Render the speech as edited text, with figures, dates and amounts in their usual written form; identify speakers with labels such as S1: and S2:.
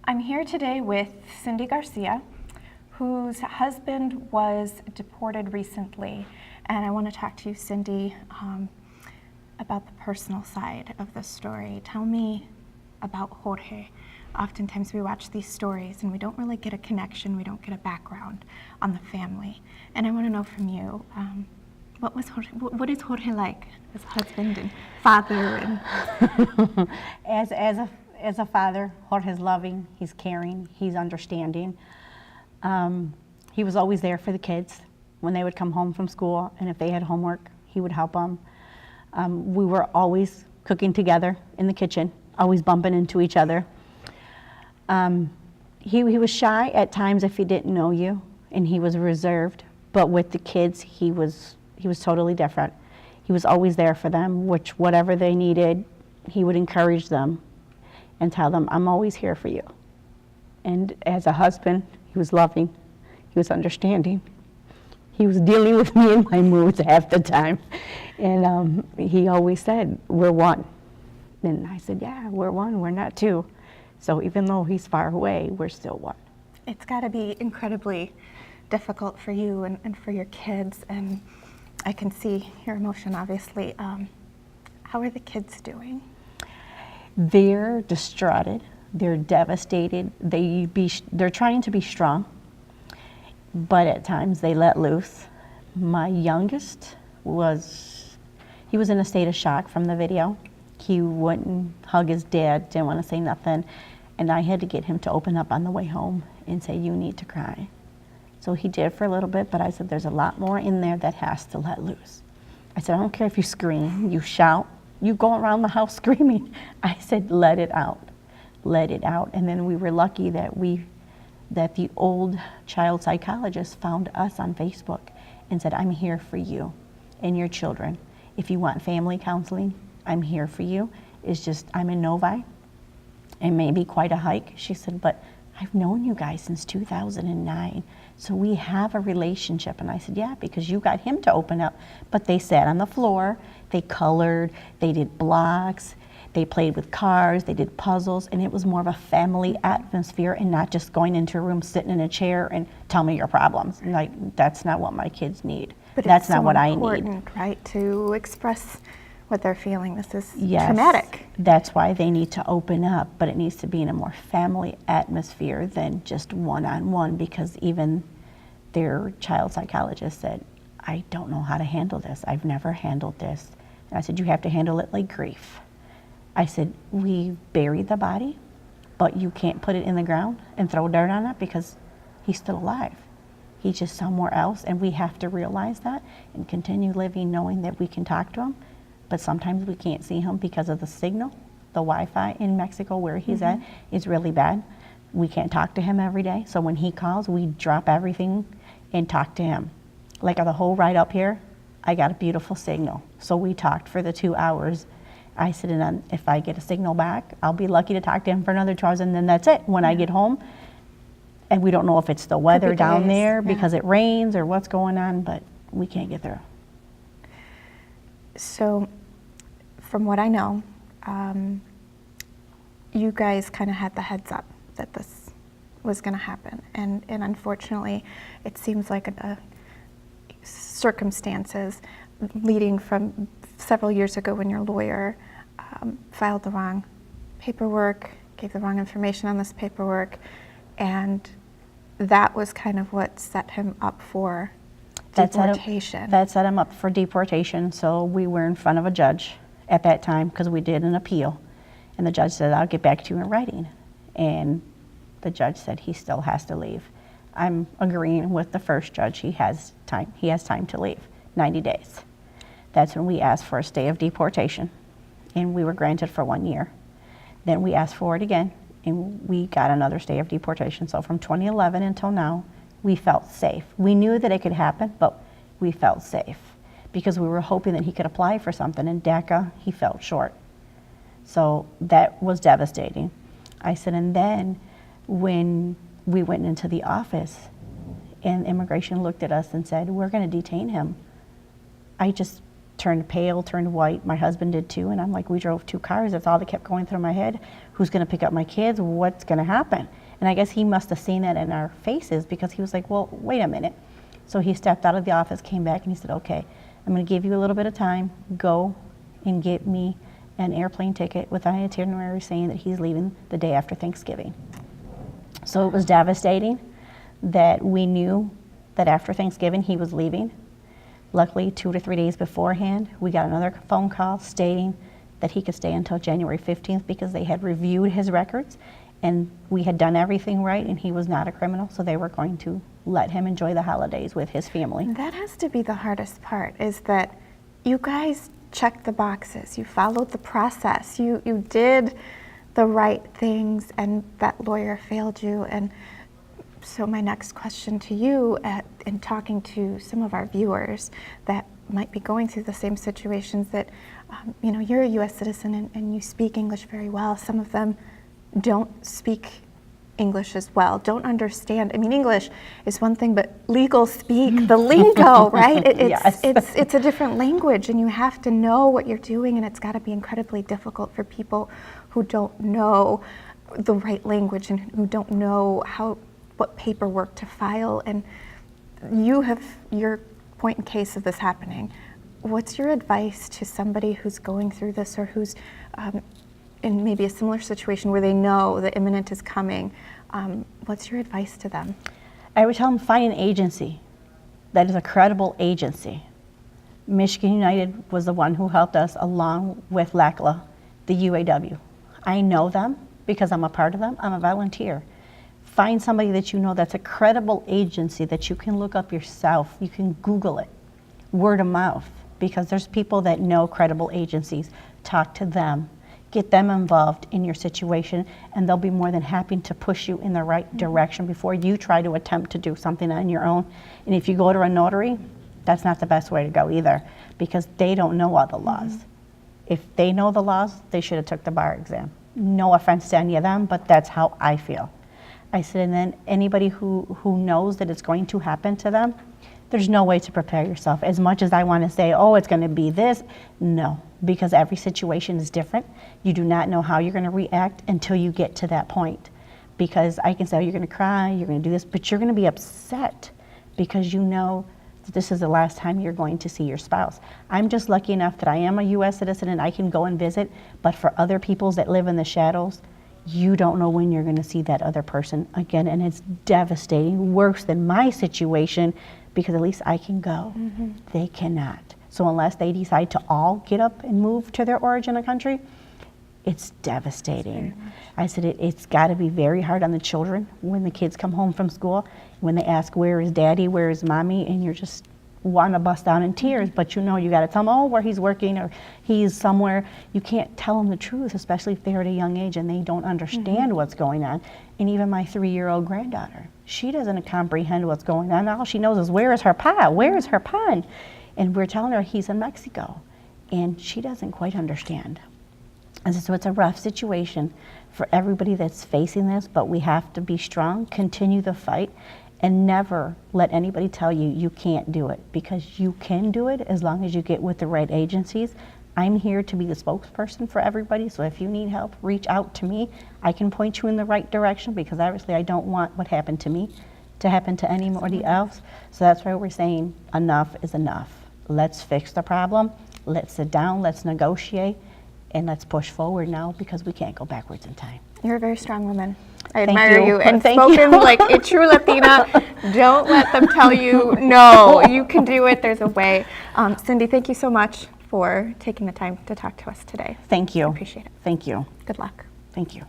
S1: I'm here today with Cindy Garcia, whose husband was deported recently. And I want to talk to you, Cindy, about the personal side of the story. Tell me about Jorge. Oftentimes we watch these stories and we don't really get a connection, we don't get a background on the family. And I want to know from you, what is Jorge like as a husband and father? And
S2: As a father, Jorge's loving, he's caring, he's understanding. He was always there for the kids when they would come home from school, and if they had homework, he would help them. We were always cooking together in the kitchen, always bumping into each other. He was shy at times if he didn't know you, and he was reserved, but with the kids, he was totally different. He was always there for them, whatever they needed, he would encourage them and tell them, I'm always here for you. And as a husband, he was loving, he was understanding. He was dealing with me in my moods half the time. And he always said, we're one. And I said, yeah, we're one, we're not two. So even though he's far away, we're still one.
S1: It's got to be incredibly difficult for you and for your kids. And I can see your emotion, obviously. How are the kids doing?
S2: They're distraught, they're devastated, they're trying to be strong, but at times they let loose. My youngest he was in a state of shock from the video. He wouldn't hug his dad, didn't want to say nothing, and I had to get him to open up on the way home and say, you need to cry. So he did for a little bit, but I said, there's a lot more in there that has to let loose. I said, I don't care if you scream, you shout, you go around the house screaming. I said, let it out, let it out. And then we were lucky that the old child psychologist found us on Facebook and said, I'm here for you and your children. If you want family counseling, I'm here for you. It's just, I'm in Novi. It may be quite a hike. She said, but I've known you guys since 2009. So we have a relationship. And I said, yeah, because you got him to open up. But they sat on the floor, they colored, they did blocks, they played with cars, they did puzzles, and it was more of a family atmosphere and not just going into a room, sitting in a chair and tell me your problems. Like, that's not what my kids need.
S1: But
S2: that's
S1: it's
S2: not
S1: so
S2: what I need.
S1: important, right, to express what they're feeling. This is
S2: Yes,
S1: traumatic.
S2: that's why they need to open up, but it needs to be in a more family atmosphere than just one-on-one, because even their child psychologist said, I don't know how to handle this. I've never handled this. And I said, you have to handle it like grief. I said, we buried the body, but you can't put it in the ground and throw dirt on it because he's still alive. He's just somewhere else, and we have to realize that and continue living knowing that we can talk to him. But sometimes we can't see him because of the signal. The Wi-Fi in Mexico where he's at is really bad. We can't talk to him every day. So when he calls, we drop everything and talk to him. Like the whole ride up here, I got a beautiful signal. So we talked for the 2 hours. I said, and then if I get a signal back, I'll be lucky to talk to him for another 2 hours, and then that's it. When I get home, and we don't know if it's the weather down there because it rains or what's going on, but we can't get through.
S1: So, from what I know, you guys kind of had the heads up that this was going to happen, and unfortunately, it seems like circumstances leading from several years ago when your lawyer filed the wrong paperwork, gave the wrong information on this paperwork, and that was kind of what set him up for deportation.
S2: That set him up for deportation. So we were in front of a judge at that time because we did an appeal. And the judge said, I'll get back to you in writing. And the judge said he still has to leave. I'm agreeing with the first judge. He has time. He has time to leave, 90 days. That's when we asked for a stay of deportation. And we were granted for 1 year. Then we asked for it again, and we got another stay of deportation. So from 2011 until now, we felt safe. We knew that it could happen, but we felt safe because we were hoping that he could apply for something. In DACA, he fell short. So that was devastating. I said, and then when we went into the office and immigration looked at us and said, we're going to detain him, turned pale, turned white. My husband did too, and I'm like, we drove 2 cars. That's all that kept going through my head. Who's gonna pick up my kids? What's gonna happen? And I guess he must have seen that in our faces, because he was like, well, wait a minute. So he stepped out of the office, came back, and he said, okay, I'm gonna give you a little bit of time. Go and get me an airplane ticket with an itinerary saying that he's leaving the day after Thanksgiving. So it was devastating that we knew that after Thanksgiving he was leaving. Luckily, 2 to 3 days beforehand, we got another phone call stating that he could stay until January 15th because they had reviewed his records and we had done everything right and he was not a criminal, so they were going to let him enjoy the holidays with his family.
S1: That has to be the hardest part, is that you guys checked the boxes, you followed the process, you did the right things, and that lawyer failed you. And so my next question to you, in talking to some of our viewers that might be going through the same situations, that you know, you're a U.S. citizen and you speak English very well. Some of them don't speak English as well, don't understand. I mean, English is one thing, but legal speak, the lingo, right?
S2: Yes.
S1: It's a different language, and you have to know what you're doing, and it's got to be incredibly difficult for people who don't know the right language and who don't know what paperwork to file. And you have your point in case of this happening. What's your advice to somebody who's going through this, or who's in maybe a similar situation where they know the imminent is coming? What's your advice to them?
S2: I would tell them, find an agency that is a credible agency. Michigan United was the one who helped us, along with LACLA, the UAW. I know them because I'm a part of them. I'm a volunteer. Find somebody that you know that's a credible agency that you can look up yourself. You can Google it, word of mouth, because there's people that know credible agencies. Talk to them. Get them involved in your situation, and they'll be more than happy to push you in the right direction before you try to attempt to do something on your own. And if you go to a notary, that's not the best way to go either, because they don't know all the laws. If they know the laws, they should have took the bar exam. No offense to any of them, but that's how I feel. I said, and then anybody who knows that it's going to happen to them, there's no way to prepare yourself. As much as I want to say, oh, it's going to be this, no, because every situation is different. You do not know how you're going to react until you get to that point. Because I can say, oh, you're going to cry, you're going to do this, but you're going to be upset because you know that this is the last time you're going to see your spouse. I'm just lucky enough that I am a U.S. citizen and I can go and visit, but for other peoples that live in the shadows, you don't know when you're going to see that other person again, and it's devastating, worse than my situation, because at least I can go. They cannot. So unless they decide to all get up and move to their origin country, it's devastating. I said it's got to be very hard on the children when the kids come home from school, when they ask, where is daddy, where is mommy, and you're just want to bust down in tears, but you know you got to tell them, oh, where he's working or he's somewhere. You can't tell them the truth, especially if they're at a young age and they don't understand what's going on. And even my 3-year-old granddaughter, she doesn't comprehend what's going on. All she knows is, where is her pa? Where is her pa? And we're telling her he's in Mexico, and she doesn't quite understand. And so it's a rough situation for everybody that's facing this, but we have to be strong, continue the fight, and never let anybody tell you you can't do it, because you can do it as long as you get with the right agencies. I'm here to be the spokesperson for everybody, so if you need help, reach out to me. I can point you in the right direction, because obviously I don't want what happened to me to happen to anybody else. So that's why we're saying enough is enough. Let's fix the problem, let's sit down, let's negotiate, and let's push forward now, because we can't go backwards in time.
S1: You're a very strong woman. I
S2: Thank
S1: admire you. And
S2: Thank
S1: spoken
S2: you.
S1: like a true Latina. Don't let them tell you, no, you can do it. There's a way. Cindy, thank you so much for taking the time to talk to us today.
S2: Thank you.
S1: I appreciate it.
S2: Thank you.
S1: Good luck.
S2: Thank you.